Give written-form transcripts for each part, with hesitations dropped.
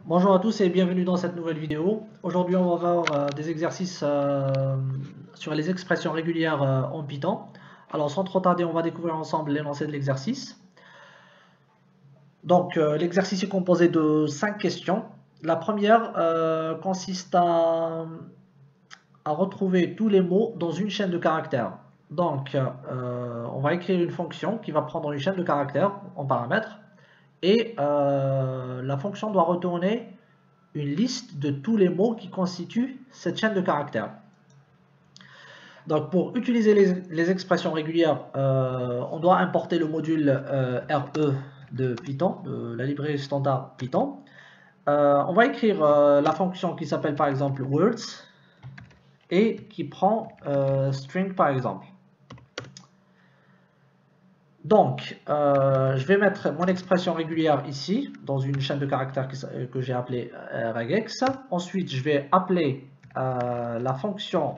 Bonjour à tous et bienvenue dans cette nouvelle vidéo. Aujourd'hui on va voir des exercices sur les expressions régulières en Python. Alors sans trop tarder on va découvrir ensemble l'énoncé de l'exercice. Donc l'exercice est composé de 5 questions. La première consiste à retrouver tous les mots dans une chaîne de caractères. Donc on va écrire une fonction qui va prendre une chaîne de caractères en paramètres et la fonction doit retourner une liste de tous les mots qui constituent cette chaîne de caractères. Donc pour utiliser les expressions régulières, on doit importer le module RE de Python, de la librairie standard Python. On va écrire la fonction qui s'appelle par exemple words et qui prend string par exemple. Donc, je vais mettre mon expression régulière ici, dans une chaîne de caractères que j'ai appelée regex. Ensuite, je vais appeler la fonction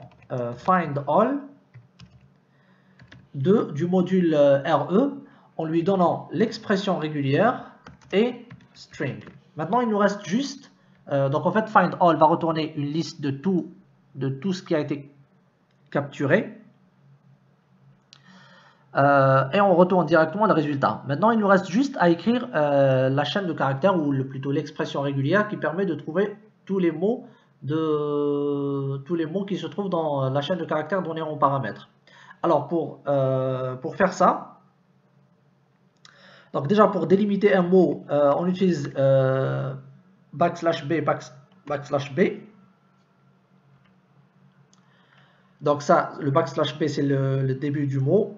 findAll du module RE en lui donnant l'expression régulière et string. Maintenant, il nous reste juste, donc en fait, findAll va retourner une liste de tout ce qui a été capturé. Et on retourne directement le résultat. Maintenant, il nous reste juste à écrire la chaîne de caractères, ou plutôt l'expression régulière qui permet de trouver tous les mots qui se trouvent dans la chaîne de caractères donnée en paramètres. Alors, pour faire ça, donc déjà pour délimiter un mot, on utilise \b \b. Donc ça, le \b c'est le début du mot.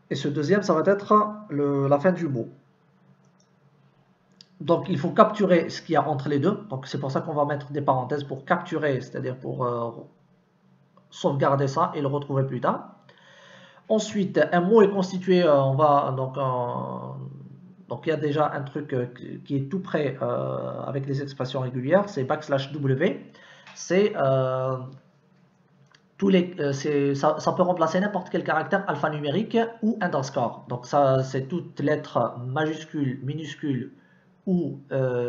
Et ce deuxième, ça va être la fin du mot. Donc, il faut capturer ce qu'il y a entre les deux. Donc, c'est pour ça qu'on va mettre des parenthèses pour capturer, c'est-à-dire pour sauvegarder ça et le retrouver plus tard. Ensuite, un mot est constitué, donc il y a déjà un truc qui est tout prêt avec les expressions régulières, c'est \w. C'est ça peut remplacer n'importe quel caractère alphanumérique ou underscore. Donc ça, c'est toutes lettres majuscules, minuscules ou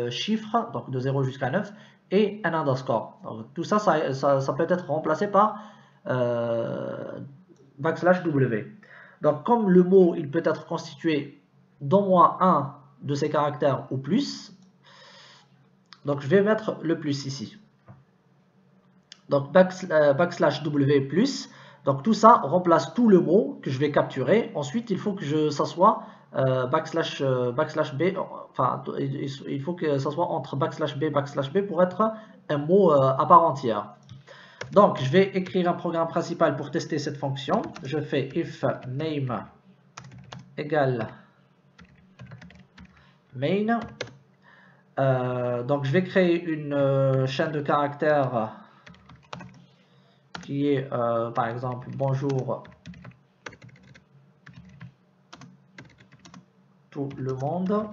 chiffres, donc de 0 jusqu'à 9, et un underscore. Donc, tout ça, ça peut être remplacé par \w. Donc comme le mot, il peut être constitué d'au moins un de ces caractères ou plus, donc je vais mettre le plus ici. Donc \w plus, donc tout ça remplace tout le mot que je vais capturer. Ensuite, il faut que ça soit \b, enfin il faut que ça soit entre \b pour être un mot à part entière. Donc je vais écrire un programme principal pour tester cette fonction. Je fais if name égale main. Donc je vais créer une chaîne de caractères qui est par exemple bonjour tout le monde.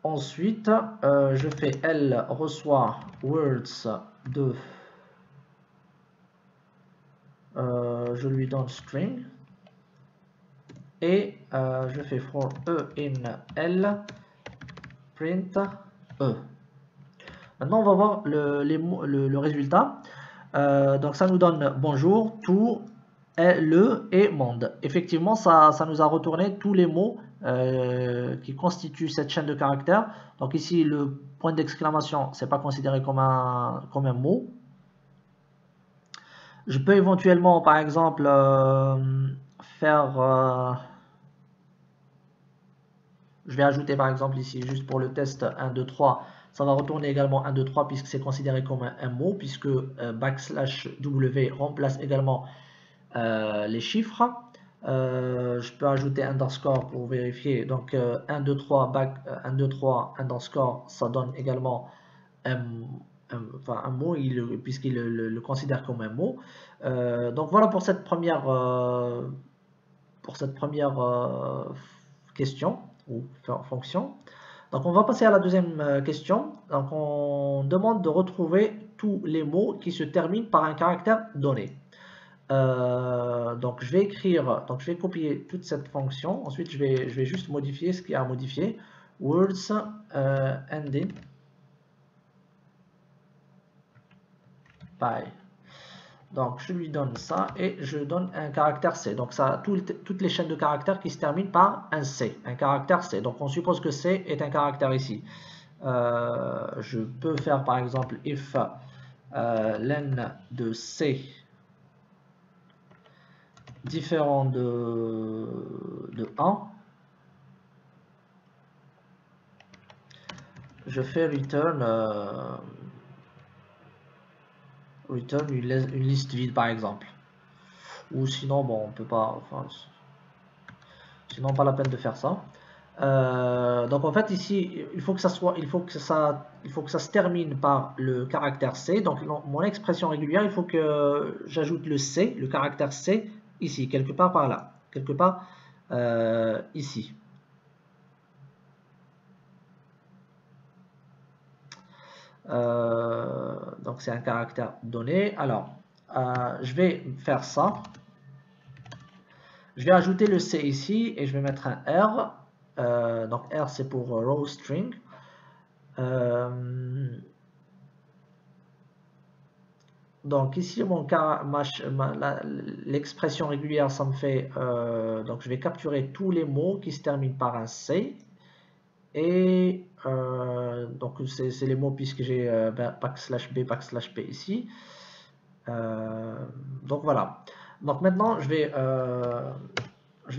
Ensuite, je fais elle reçoit words de je lui donne string et je fais for e in l print e. Maintenant, on va voir le résultat. Donc, ça nous donne bonjour, tout, le et monde. Effectivement, ça nous a retourné tous les mots qui constituent cette chaîne de caractères. Donc, ici, le point d'exclamation, c'est pas considéré comme un mot. Je peux éventuellement, par exemple, faire... je vais ajouter par exemple ici, juste pour le test 1, 2, 3, ça va retourner également 1, 2, 3 puisque c'est considéré comme un mot, puisque \w remplace également les chiffres. Je peux ajouter underscore pour vérifier. Donc 1, 2, 3, 1, 2, 3, underscore, ça donne également un mot, puisqu'il le considère comme un mot. Donc voilà pour cette première question ou fonction. Donc on va passer à la deuxième question. Donc on demande de retrouver tous les mots qui se terminent par un caractère donné. Donc je vais écrire, donc je vais copier toute cette fonction. Ensuite je vais juste modifier ce qu'il y a à modifier. Words ending by. Donc je lui donne ça et je donne un caractère C. Donc ça, toutes les chaînes de caractères qui se terminent par un C, un caractère C. Donc on suppose que C est un caractère ici. Je peux faire par exemple if len de C différent de 1. Je fais return une liste vide par exemple. Ou sinon, bon, on peut pas, enfin, sinon pas la peine de faire ça. Donc en fait ici, il faut que ça se termine par le caractère C. Donc mon expression régulière, il faut que j'ajoute le C, le caractère C ici, quelque part par là, quelque part ici. Donc c'est un caractère donné. Alors je vais faire ça. Je vais ajouter le C ici et je vais mettre un R. Donc R c'est pour row string. Donc ici l'expression régulière ça me fait donc je vais capturer tous les mots qui se terminent par un C et donc c'est les mots puisque j'ai backslash B ici. Donc voilà. Donc maintenant je vais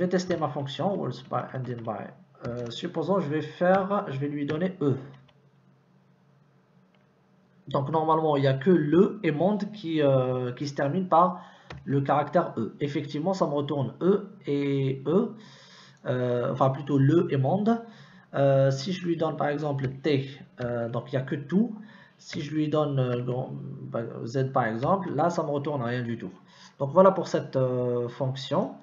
tester ma fonction words by ending by. Supposons je vais lui donner E. Donc normalement il n'y a que le et monde qui se termine par le caractère E. Effectivement ça me retourne E et E, enfin plutôt le et monde. Si je lui donne par exemple T, donc il n'y a que tout. Si je lui donne Z par exemple, là ça me retourne rien du tout. Donc voilà pour cette fonction.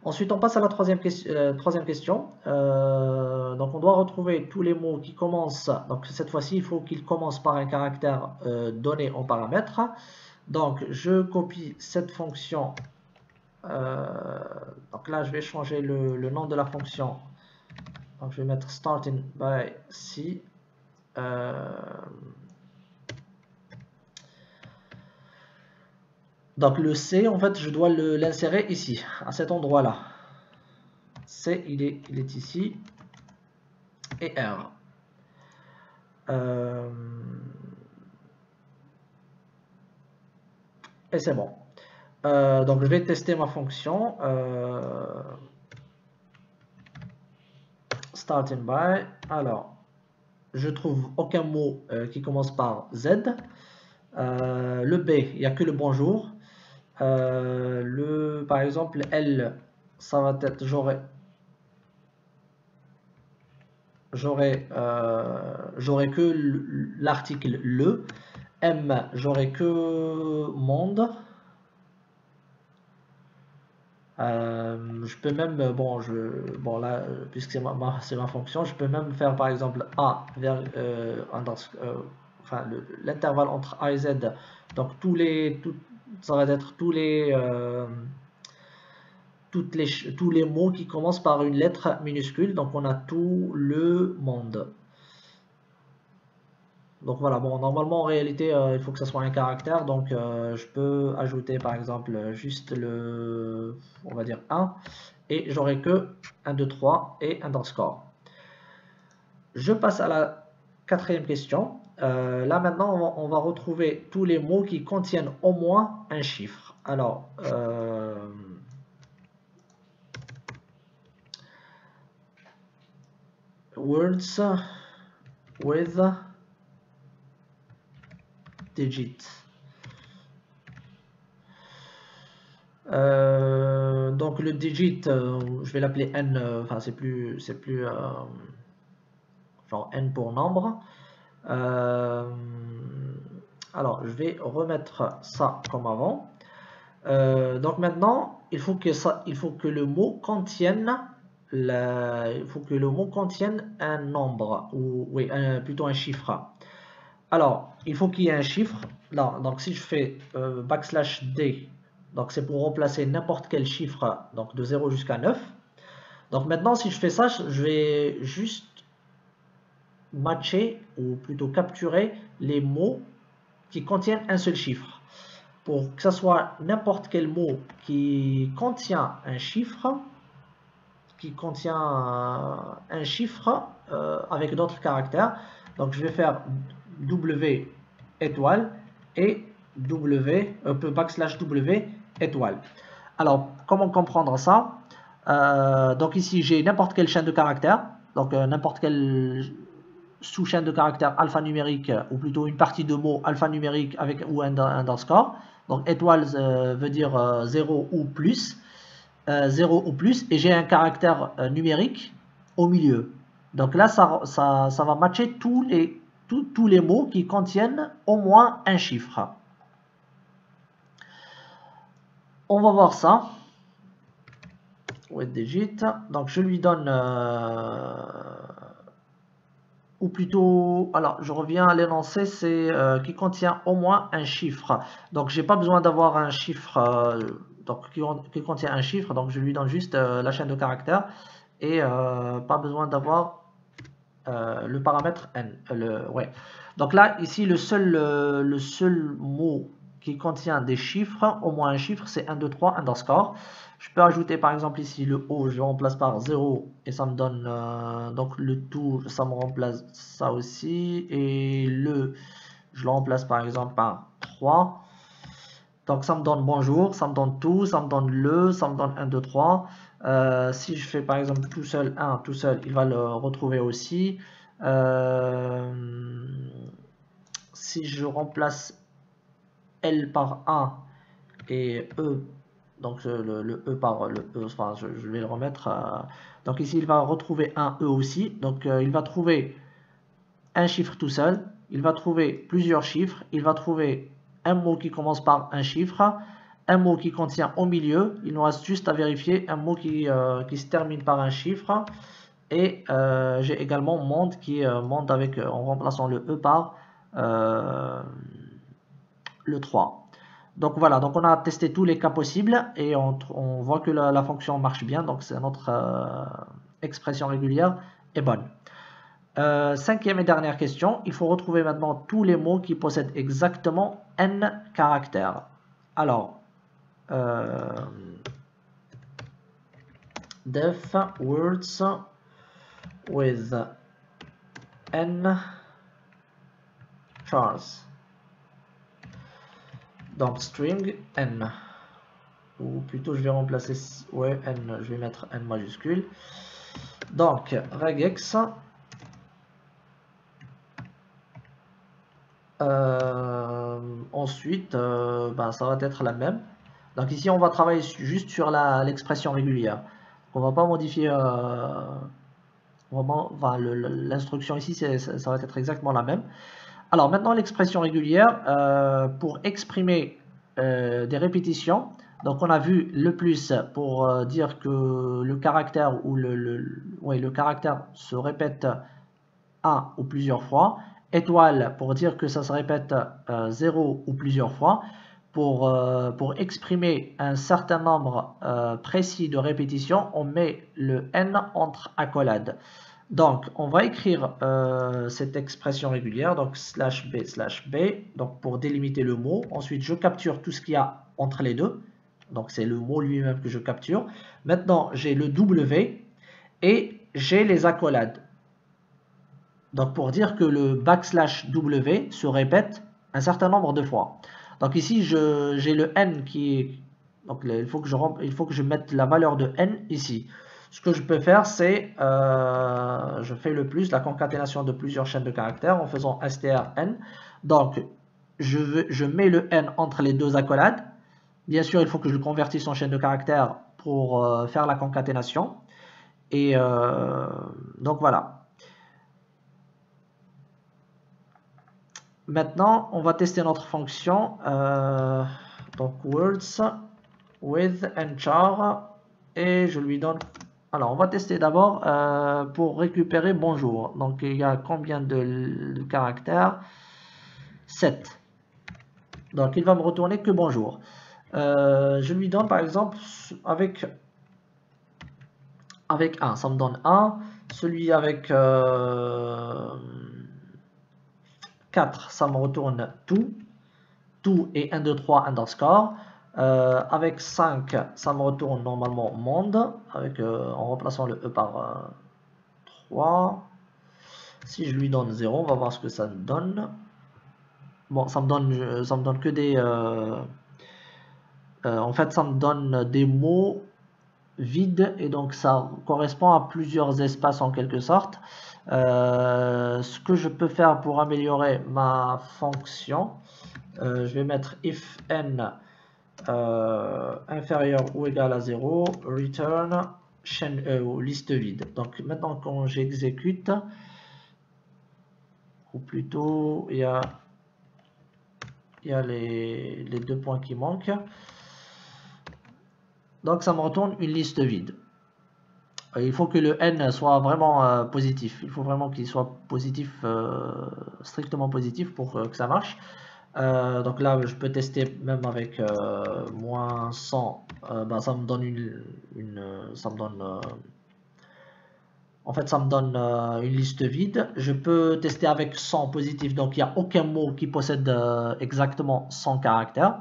Ensuite, on passe à la troisième question. Donc, on doit retrouver tous les mots qui commencent. Donc, cette fois-ci, il faut qu'ils commencent par un caractère donné en paramètre. Donc, je copie cette fonction. Donc là, je vais changer le nom de la fonction. Donc, je vais mettre starting by C. Donc le C, en fait, je dois l'insérer ici, à cet endroit-là. C, il est ici. Et R. Et c'est bon. Donc je vais tester ma fonction. Starting by. Alors, je trouve aucun mot qui commence par Z. Le B, il n'y a que le bonjour. Par exemple, L, ça va être, j'aurais que l'article le. M, j'aurais que monde. Je peux même, bon là, puisque c'est ma fonction, je peux même faire par exemple A vers enfin l'intervalle entre A et Z. Donc ça va être tous les mots qui commencent par une lettre minuscule. Donc on a tout le monde. Donc voilà, bon, normalement en réalité il faut que ce soit un caractère, donc je peux ajouter par exemple juste on va dire 1, et j'aurai que 1, 2, 3 et underscore. Je passe à la quatrième question. Là maintenant on va retrouver tous les mots qui contiennent au moins un chiffre. Alors, words with digit. Donc le digit, je vais l'appeler n, enfin c'est plus genre n pour nombre. Alors je vais remettre ça comme avant. Donc maintenant il faut que le mot contienne un nombre, ou oui, plutôt un chiffre. Alors il faut qu'il y ait un chiffre là. Donc si je fais backslash d, Donc c'est pour remplacer n'importe quel chiffre, donc de 0 jusqu'à 9. Donc maintenant, si je fais ça, je vais juste matcher, ou plutôt capturer les mots qui contiennent un seul chiffre. Pour que ce soit n'importe quel mot qui contient un chiffre, avec d'autres caractères. Donc je vais faire W étoile et backslash W étoile. Alors comment comprendre ça? Donc ici j'ai n'importe quelle chaîne de caractères, donc n'importe quelle sous-chaîne de caractères alphanumérique, ou plutôt une partie de mots alphanumérique avec ou un underscore. Donc étoile veut dire 0 ou plus. 0 ou plus, et j'ai un caractère numérique au milieu. Donc là, ça va matcher tous les mots qui contiennent au moins un chiffre. On va voir ça. With digit. Donc je lui donne, ou plutôt, alors je reviens à l'énoncé, c'est qui contient au moins un chiffre. Donc j'ai pas besoin d'avoir un chiffre. Donc qui contient un chiffre, donc je lui donne juste la chaîne de caractères et pas besoin d'avoir le paramètre n. Donc là, ici, le seul mot qui contient des chiffres, au moins un chiffre, c'est 1, 2, 3, underscore. Je peux ajouter par exemple ici le O, je le remplace par 0 et ça me donne donc le tout, ça me remplace ça aussi, et je le remplace par exemple par 3. Donc ça me donne bonjour, ça me donne tout, ça me donne ça me donne 1, 2, 3. Si je fais par exemple tout seul, 1, tout seul, il va le retrouver aussi. Si je remplace L par 1 et E, donc le E par le E, enfin je vais le remettre. Donc ici il va retrouver un E aussi. Donc il va trouver un chiffre tout seul, il va trouver plusieurs chiffres, il va trouver un mot qui commence par un chiffre, un mot qui contient au milieu, il nous reste juste à vérifier un mot qui se termine par un chiffre, et j'ai également monde qui monde avec, en remplaçant le E par le 3. Donc voilà, donc on a testé tous les cas possibles et on voit que la fonction marche bien, donc c'est notre expression régulière est bonne. Cinquième et dernière question, il faut retrouver maintenant tous les mots qui possèdent exactement n caractères. Alors, def words with n chars. Donc string n, ou plutôt je vais remplacer, n, je vais mettre n majuscule. Donc regex. Ensuite, ça va être la même. Donc ici, on va travailler juste sur l'expression régulière. On va pas modifier. L'instruction ici, ça va être exactement la même. Alors maintenant, l'expression régulière, pour exprimer des répétitions. Donc on a vu le plus pour dire que le caractère ou le caractère se répète un ou plusieurs fois. Étoile pour dire que ça se répète 0 ou plusieurs fois. Pour exprimer un certain nombre précis de répétitions, on met le n entre accolades. Donc on va écrire cette expression régulière, donc /b, donc pour délimiter le mot. Ensuite je capture tout ce qu'il y a entre les deux, donc c'est le mot lui-même que je capture. Maintenant j'ai le W et j'ai les accolades. Donc pour dire que le \W se répète un certain nombre de fois. Donc ici j'ai le n qui est, donc il faut que je mette la valeur de n ici. Ce que je peux faire, c'est je fais le plus, la concaténation de plusieurs chaînes de caractères en faisant strn. Donc je mets le n entre les deux accolades. Bien sûr, il faut que je le convertisse en chaîne de caractères pour faire la concaténation. Et donc voilà. Maintenant, on va tester notre fonction, donc words with nchar, et je lui donne. Alors, on va tester d'abord pour récupérer bonjour. Donc, il y a combien de caractères? 7. Donc, il va me retourner que bonjour. Je lui donne par exemple avec 1, ça me donne 1. Celui avec 4, ça me retourne tout. Tout et 1, 2, 3 underscore. Avec 5, ça me retourne normalement monde, avec, en remplaçant le E par 3. Si je lui donne 0, on va voir ce que ça me donne. Bon, ça me donne que des... en fait, ça me donne des mots vides et donc ça correspond à plusieurs espaces en quelque sorte. Ce que je peux faire pour améliorer ma fonction, je vais mettre if n inférieur ou égal à 0, return chaîne, liste vide. Donc maintenant quand j'exécute, ou plutôt il y a les deux points qui manquent. Donc ça me retourne une liste vide. Il faut que le n soit vraiment positif. Il faut vraiment qu'il soit positif, strictement positif pour que ça marche. Donc là, je peux tester même avec moins 100. Ben, ça me donne en fait, ça me donne une liste vide. Je peux tester avec 100 positif. Donc il n'y a aucun mot qui possède exactement 100 caractères.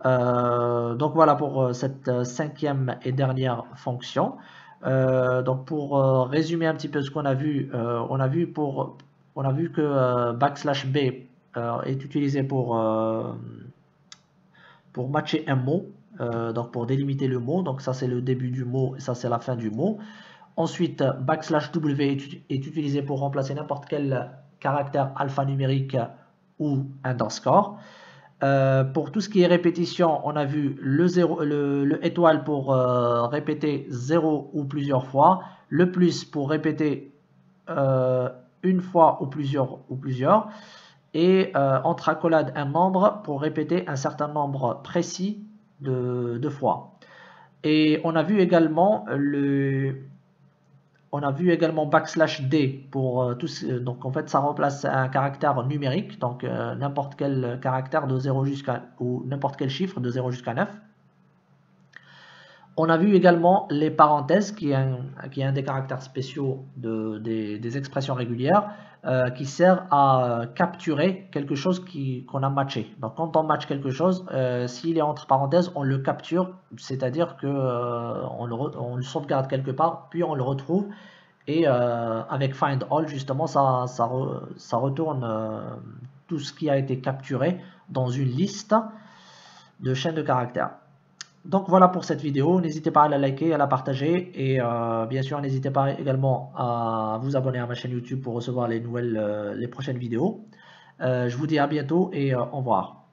Donc voilà pour cette cinquième et dernière fonction. Donc pour résumer un petit peu ce qu'on a vu, on a vu que backslash b est utilisé pour matcher un mot, donc pour délimiter le mot. Donc ça c'est le début du mot et ça c'est la fin du mot. Ensuite backslash w est utilisé pour remplacer n'importe quel caractère alphanumérique ou underscore. Pour tout ce qui est répétition, on a vu le étoile pour répéter 0 ou plusieurs fois, le plus pour répéter une fois ou plusieurs, et entre accolades un nombre pour répéter un certain nombre précis de fois. Et on a vu également backslash d pour donc en fait ça remplace un caractère numérique, donc n'importe quel caractère de 0 ou n'importe quel chiffre de 0 jusqu'à 9. On a vu également les parenthèses qui est un des caractères spéciaux des expressions régulières qui sert à capturer quelque chose qu'on a matché. Donc quand on match quelque chose, s'il est entre parenthèses, on le capture, c'est-à-dire que on le sauvegarde quelque part, puis on le retrouve. Et avec find all, justement, ça retourne tout ce qui a été capturé dans une liste de chaînes de caractères. Donc voilà pour cette vidéo. N'hésitez pas à la liker, à la partager. Et bien sûr, n'hésitez pas également à vous abonner à ma chaîne YouTube pour recevoir les prochaines vidéos. Je vous dis à bientôt et au revoir.